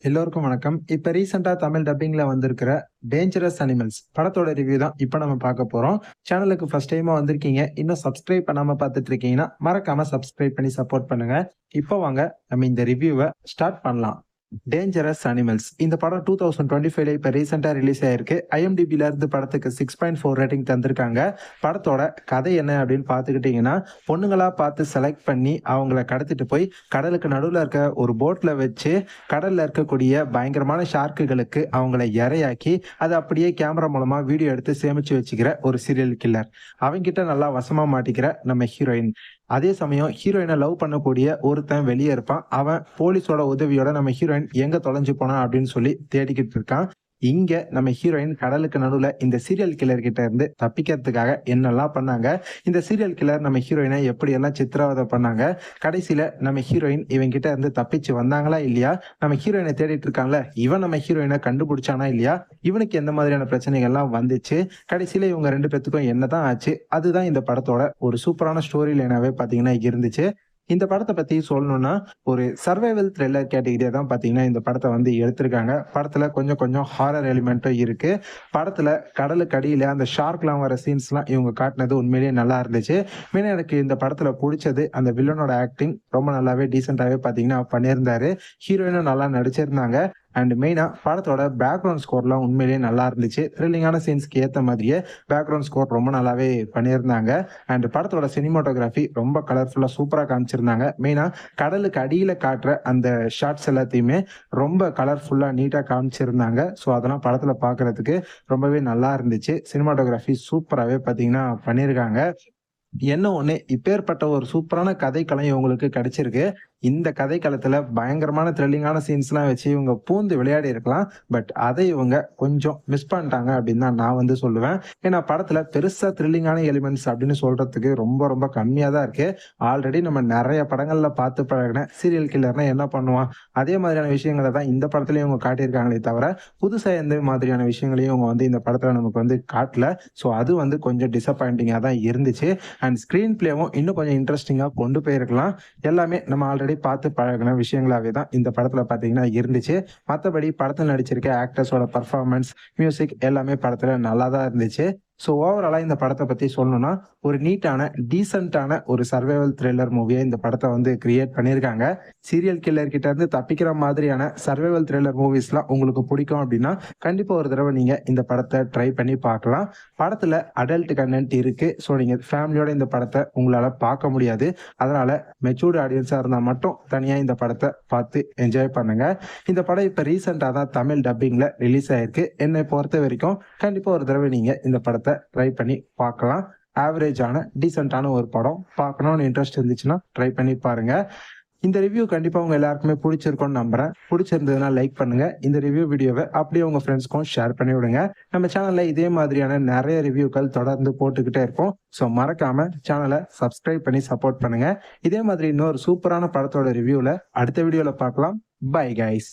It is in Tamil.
எல்லோருக்கும் வணக்கம். இப்ப ரீசென்ட்டா தமிழ் டப்பிங்ல வந்திருக்கிற டேஞ்சரஸ் அனிமல்ஸ் படத்தோட ரிவ்யூ தான் இப்ப நம்ம பார்க்க போறோம். சேனலுக்கு ஃபர்ஸ்ட் டைமா வந்திருக்கீங்க. இன்னும் சப்ஸ்கிரைப் பண்ணாம பார்த்துட்டு இருக்கீங்கன்னா, மறக்காம சப்ஸ்கிரைப் பண்ணி சப்போர்ட் பண்ணுங்க. இப்போ வாங்க நம்ம இந்த ரிவ்யூவ ஸ்டார்ட் பண்ணலாம். டேஞ்சரஸ் அனிமல்ஸ் இந்த படம் 2025ல இப்ப ரீசென்ட்டா ரிலீஸ் ஆயிருக்கு. IMDbல இருந்து படத்துக்கு 6.4 ரேட்டிங் தந்திருக்காங்க. படத்தோட கதை என்ன அப்படின்னு பார்த்துக்கிட்டீங்கன்னா, பொண்ணுங்களா பார்த்து செலக்ட் பண்ணி அவங்கள கடத்திட்டு போய் கடலுக்கு நடுவுல இருக்க ஒரு போட்ல வச்சு கடல்ல இருக்கக்கூடிய பயங்கரமான ஷார்க்குகளுக்கு அவங்கள இரையாக்கி அதை அப்படியே கேமரா மூலமா வீடியோ எடுத்து சேமிச்சு வச்சுக்கிற ஒரு சீரியல் கில்லர். அவங்கிட்ட நல்லா வசமா மாட்டிக்கிற நம்ம ஹீரோயின். அதே சமயம் ஹீரோயினை லவ் பண்ணக்கூடிய ஒருத்தன் வெளியே இருப்பான். அவன் போலீஸோட உதவியோட நம்ம ஹீரோயின் எங்க தொலைஞ்சு போனா அப்படின்னு சொல்லி தேடிக்கிட்டு இருக்கான். இங்க நம்ம ஹீரோயின் கடலுக்கு நடுவுல இந்த சீரியல் கில்லர் கிட்ட இருந்து தப்பிக்கிறதுக்காக என்னெல்லாம் பண்ணாங்க, இந்த சீரியல் கில்லர் நம்ம ஹீரோயினை எப்படி எல்லாம் சித்திரவதை பண்ணாங்க, கடைசியில நம்ம ஹீரோயின் இவன் கிட்ட இருந்து தப்பிச்சு வந்தாங்களா இல்லையா, நம்ம ஹீரோயினை தேடிட்டு இருக்கான்ல இவன் நம்ம ஹீரோயினை கண்டுபிடிச்சானா இல்லையா, இவனுக்கு எந்த மாதிரியான பிரச்சனைகள்லாம் வந்துச்சு, கடைசியில இவங்க ரெண்டு பேத்துக்கும் என்னதான் ஆச்சு, அதுதான் இந்த படத்தோட ஒரு சூப்பரான ஸ்டோரி லைனாவே பாத்தீங்கன்னா இருந்துச்சு. இந்த படத்தை பத்தி சொல்லணும்னா, ஒரு சர்வைவல் த்ரில்லர் கேட்டகரியா தான் பாத்தீங்கன்னா இந்த படத்தை வந்து எடுத்திருக்காங்க. படத்துல கொஞ்சம் கொஞ்சம் ஹாரர் எலிமெண்ட்டும் இருக்கு. படத்துல கடலுக்கு அடியில அந்த ஷார்க்லாம் வர சீன்ஸ்லாம் இவங்க காட்டினது உண்மையிலேயே நல்லா இருந்துச்சு. மெயினா எனக்கு இந்த படத்துல பிடிச்சது அந்த வில்லனோட ஆக்டிங் ரொம்ப நல்லாவே டீசென்டாவே பாத்தீங்கன்னா பண்ணியிருந்தாரு. ஹீரோயினும் நல்லா நடிச்சிருந்தாங்க. அண்ட் மெயினா படத்தோட பேக்ரவுண்ட் ஸ்கோர்லாம் உண்மையிலேயே நல்லா இருந்துச்சு. த்ரில்லிங்கான சீன்ஸ்க்கு ஏத்த மாதிரியே பேக்ரவுண்ட் ஸ்கோர் ரொம்ப நல்லாவே பண்ணியிருந்தாங்க. அண்ட் படத்தோட சினிமாட்டோகிராஃபி ரொம்ப கலர்ஃபுல்லா சூப்பரா காமிச்சிருந்தாங்க. மெயினா கடலுக்கு அடியில காட்டுற அந்த ஷாட்ஸ் எல்லாத்தையுமே ரொம்ப கலர்ஃபுல்லா நீட்டா காமிச்சிருந்தாங்க. ஸோ அதெல்லாம் படத்துல பாக்குறதுக்கு ரொம்பவே நல்லா இருந்துச்சு. சினிமாட்டோகிராஃபி சூப்பராகவே பார்த்தீங்கன்னா பண்ணியிருக்காங்க. என்ன ஒண்ணு, இப்பேற்பட்ட ஒரு சூப்பரான கதைக்களம் இவங்களுக்கு கிடைச்சிருக்கு. இந்த கதைக்களத்துல பயங்கரமான த்ரில்லிங்கான சீன்ஸ்லாம் வச்சு இவங்க பூந்து விளையாடி இருக்கலாம். பட் அதை இவங்க கொஞ்சம் மிஸ் பண்ணிட்டாங்க அப்படின்னு தான் நான் வந்து சொல்லுவேன். ஏன்னா படத்துல பெருசா த்ரில்லிங்கான எலிமெண்ட்ஸ் அப்படின்னு சொல்றதுக்கு ரொம்ப ரொம்ப கம்மியா தான் இருக்கு. ஆல்ரெடி நம்ம நிறைய படங்கள்ல பார்த்து பழகின சீரியல் கில்லர்னா என்ன பண்ணுவான், அதே மாதிரியான விஷயங்களை தான் இந்த படத்துலயும் இவங்க காட்டியிருக்காங்களே தவிர, புதுசா எந்த மாதிரியான விஷயங்களையும் இவங்க வந்து இந்த படத்துல நமக்கு வந்து காட்டல. ஸோ அது வந்து கொஞ்சம் டிசப்பாயிண்டிங்கா தான் இருந்துச்சு. அண்ட் ஸ்க்ரீன் பிளேவும் இன்னும் கொஞ்சம் இன்ட்ரெஸ்டிங்கா கொண்டு போயிருக்கலாம். எல்லாமே நம்ம ஆல்ரெடி பார்த்து பழகின விஷயங்களாவே தான் இந்த படத்துல பாத்தீங்கன்னா இருந்துச்சு. மற்றபடி படத்தில் நடிச்சிருக்க ஆக்டர்ஸோட பர்ஃபார்மன்ஸ், மியூசிக் எல்லாமே படத்துல நல்லா தான் இருந்துச்சு. ஸோ ஓவராலா இந்த படத்தை பத்தி சொல்லணும்னா, ஒரு நீட்டான டீசென்டான ஒரு சர்வைவல் த்ரில்லர் மூவியை இந்த படத்தை வந்து கிரியேட் பண்ணியிருக்காங்க. சீரியல் கில்லர் கிட்ட இருந்து தப்பிக்கிற மாதிரியான சர்வைவல் த்ரில்லர் மூவிஸ்லாம் உங்களுக்கு பிடிக்கும் அப்படின்னா கண்டிப்பா ஒரு தடவை நீங்க இந்த படத்தை ட்ரை பண்ணி பார்க்கலாம். படத்துல அடல்ட் கண்டென்ட் இருக்கு. ஸோ நீங்க ஃபேமிலியோட இந்த படத்தை உங்களால பார்க்க முடியாது. அதனால மெச்சூர்டு ஆடியன்ஸா இருந்தா மட்டும் தனியா இந்த படத்தை பார்த்து என்ஜாய் பண்ணுங்க. இந்த படம் இப்ப ரீசெண்டா தான் தமிழ் டப்பிங்ல ரிலீஸ் ஆயிருக்கு. என்னை பொறுத்த வரைக்கும் கண்டிப்பா ஒரு தடவை நீங்க இந்த படத்தை ட்ரை பண்ணி பார்க்கலாம். ஆவரேஜான டீசென்டான ஒரு படம். பார்க்கணும்னு இன்ட்ரெஸ்ட் இருந்துச்சுன்னா ட்ரை பண்ணி பாருங்க. இந்த ரிவ்யூ கண்டிப்பா உங்க எல்லாருக்குமே பிடிச்சிருக்கும்னு நம்புறேன். பிடிச்சிருந்ததுன்னா லைக் பண்ணுங்க. இந்த ரிவ்யூ வீடியோவை அப்படியே உங்க ஃப்ரெண்ட்ஸ்க்கும் ஷேர் பண்ணி விடுங்க. நம்ம சேனல்ல இதே மாதிரியான நிறைய ரிவ்யூக்கள் தொடர்ந்து போட்டுக்கிட்டே இருப்போம். ஸோ மறக்காம சேனலை சப்ஸ்கிரைப் பண்ணி சப்போர்ட் பண்ணுங்க. இதே மாதிரி இன்னொரு சூப்பரான படத்தோட ரிவ்யூல அடுத்த வீடியோல பார்க்கலாம். Bye guys.